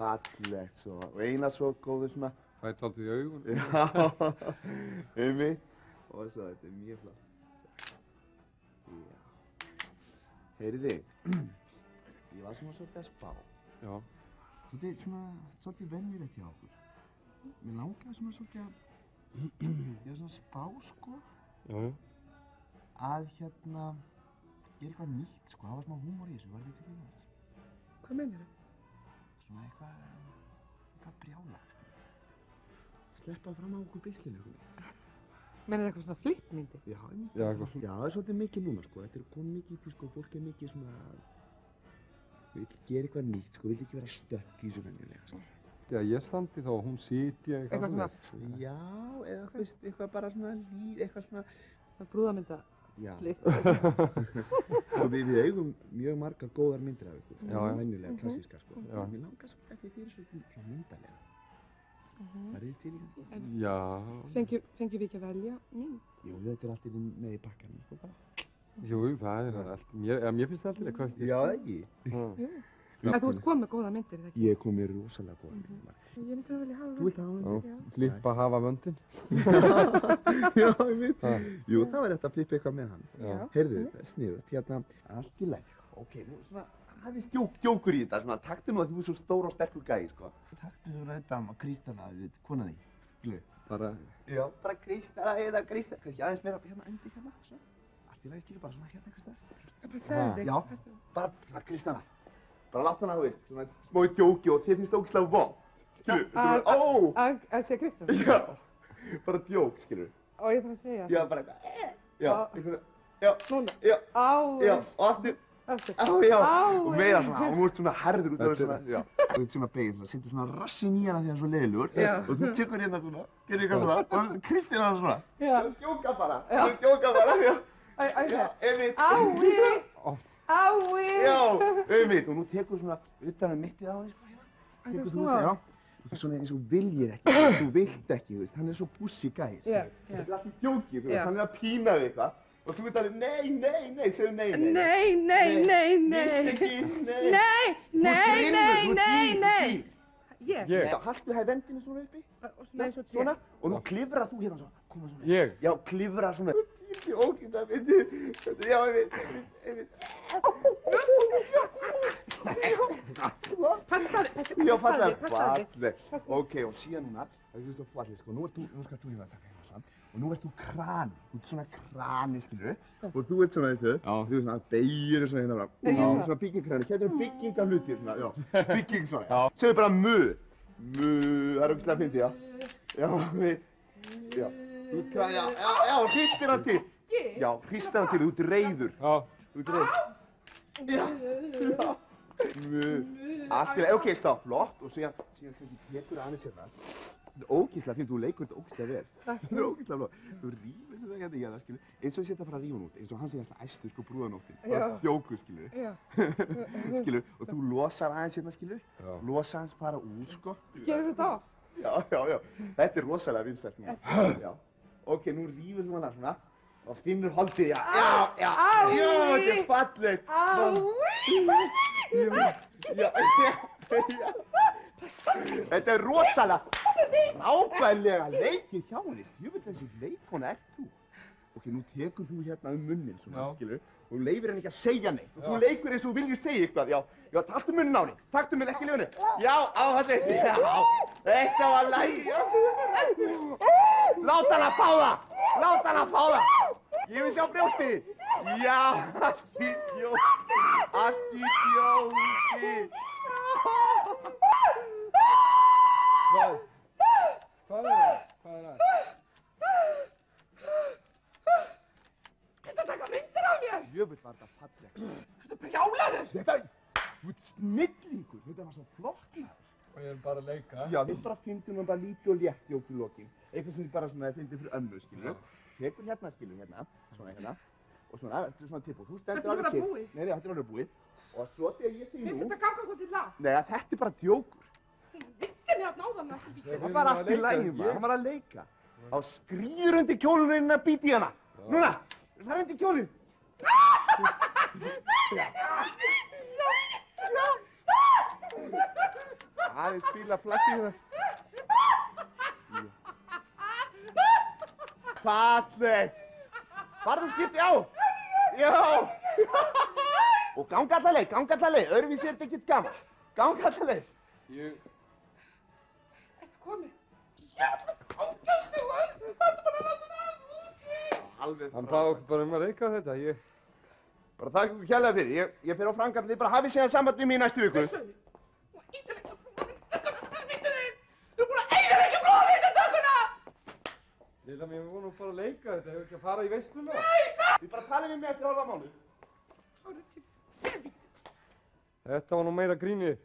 fallegt svo. Og eina svo góðu svona. Fært aldrei í augun. Já, einmitt. Og svo þetta mjög flott. Já. Heyriði, ég var svona svolítið að spá. Já. Svolítið venjulegt hjá okkur. Mér langaði svona svolítið að, ég var svona að spá, sko. Já. Að gera eitthvað nýtt, sko. Það var smá húmor í þessu, var þið fyrir það? Hvað meinar þau? Svona eitthvað brjálað, sko. Sleppa fram á okkur beislinu, sko. Meinar eitthvað svona flippmyndir? Já, einmitt. Já, eitthvað svona. Já, það er svolítið mikið núna, sko. Þetta er komið mikið í því, sko. Fólk er mikið svona, vill gera eitthvað nýtt, sko. Vill ekki vera stökk í þessu venjulega, sko. Já, ég standi þá og hún sitji Eitthvað svona. Já, eða þú veist, eitthvað bara svona eitthvað svona. Brúðamynda. Já. Flipp. Og við eigum mjög margar góðar myndir af ykkur. Já. Venjulega, klassískar, sko. Já. Mér langar svona ekki fyrir svona myndarlega. Það þið til í þetta? Já. Fengjum við ekki að velja mynd? Jú, þetta er alltaf með í pakkanum, sko, bara. Jú, það er allt. Mér finnst það alltaf, hvað veist þið? Já, það ekki. En þú ert komið með góða myndir, eða ekki? Ég kom með rosalega góða myndir. Ég myndi að velja hafa Þú vilt hafa myndir? Já. Flippa hafa vöndin. Já, ég veit. Jú, það var þetta að flippa eitthvað með hann. Já. Heyrðu, þetta er sniðugt. Allt í lagi. Ok, nú svona, aðeins djókur í þetta. Svona, taktu nú að þú er svo stór og sterkur gæi, sko. Taktu svona þetta á Kristalla, kona þín. Glu. Bara. Já, bara Kristalla eða Kristalla. Kannski aðeins meira endi hérna, svona. Allt í lagi, skilur, bara svona hérna einhvers staðar. Passaðu þig. Já, bara Kristalla. Bara láta hana, þú veist, svona smá í djóki og þér finnst ógeðslega vont. Skilur, Að segja Kristján? Já, bara djók, skilur. Og ég þarf að segja það. Já, bara eitthvað, já, eitthvað, já, Núna. já, Á. já, og aftur, Aftur. á, já, Á. og meira svona, og nú ert svona herður út af svona, já. Og þú ert svona beigð, svona, setur svona rassin í hana þegar hann er svo leiðilegur, Já. og þú tekur hérna svona, gerir eitthvað svona, og Kristín hana svona. Já. Þú djóka bara, Já. þú djóka bara, já. Já, einmitt. Ái. Já, einmitt, og nú tekur svona utan mittið á henni, sko, hérna. Tekur þú út, já. Það er svona eins og viljir ekki, þú vilt ekki, þú veist, hann er svo bussi gæi, sko. Já. Þetta er allt í djóki, þú veist, hann er að pína þig eitthvað og þú veit alveg, nei, segðu nei. Nei. Ég? Já, haltu hæg vendinu svona uppi. Svona, og nú klifrar þú hérna svona, koma svona. Ég? Já, klifrar svona. Tími ógæta, veitu, já, einmitt. Passaði. Já, falleg. Ok, og síðan núna, það er svo falleg, sko, nú skal þú hérna taka hérna svona, og nú ert þú krani, þú ert svona krani, skilur, og þú ert svona þessu, þú ert svona beygir svona hérna fram, svona byggingkrani, hérna er byggingahlutir svona, já, bygging svona, segðu bara mu, það er ógeðslega fyndið, já, já, þú ert krani, já, hristir hann til, já, hristir hann til, þú ert reiður, þú ert reiður, já. Allt í lagi, ok, stopp, flott, og síðan tekur aðeins hérna. Þetta er ógeðslega fínt, þú leikur þetta ógeðslega vel. Þetta er ógeðslega flott. Þú rífur sem ekki hérna, skilur, eins og þetta fara að rífa hann út, eins og hann sé alltaf æstur, sko, brúðanóttin. Bara djókur, skilur. Skilur, og þú losar aðeins hérna, skilur. Losa aðeins fara úr, sko. Gerir þetta á? Já. Þetta er rosalega vinsælt núna. Já. Ok, nú rífur þú hana svona. Og finnur holdið, já, þetta er fallegt. Þetta er rosalega frábærlega leikið hjá henni. Jöfull þessi leikona ert þú. Ok, nú tekur þú hérna munninn svona, skilur, og leifir henni ekki að segja neitt. Og þú leikur eins og þú viljir segja eitthvað, já, taktu munninn á henni, taktu minn ekki lifinu. Já, á þetta, þetta var lagi, já. Láta hana fá það. Ég vil sjá brjóstið. Já, allt í djóki. Hvað er það? Þetta taka myndir af mér! Jöfull var þetta fallegt. Þetta er brjálaður! Þú ert snillingur, þetta var svo flott. Og ég er bara að leika. Já, þið bara fyndið hún bara lítið og létt í okkur lokin. Eitthvað sem þið bara svona fyndið fyrir ömmu, skilur. Tekur hérna, skilur, hérna, svona hérna. Og svona, ertu svona tilbúið. Þú stendur alveg kyrr. Nei, þetta er alveg búið. Og svo þegar ég segi nú... Finnst þetta ganga svolítið lágt? Nei, þetta er bara djókur. Þið vittir mig að náðan að ekki. Það var allt í lagi, maður. Hann var að leika. Þá skrýður undir kjólinn að bíti hana. Núna, það er undir kjólinn. aðeins spila flassi hérna. Fallegt. Farðu skipti á. Já. Og ganga alla leið, öðruvísi er þetta ekkert gaman. Ganga alla leið. Ertu komið? Já, þú ert ágæðstugur. Ertu bara að láta það úti? Alveg Hann bað okkur bara að leika þetta, Bara þakka ykkur kærlega fyrir. Ég fer á framkvæmd, þið bara hafið síðan samband við mig í næstu viku. Þú ert búin að eyðileggja blóðvitatökuna! Lilla mín, við vorum nú bara að leika þetta, hefur ekki að fara í veisluna? Þið bara talið við mig eftir hálfa mánuð. Árið til helvíti. Þetta var nú meira grínið.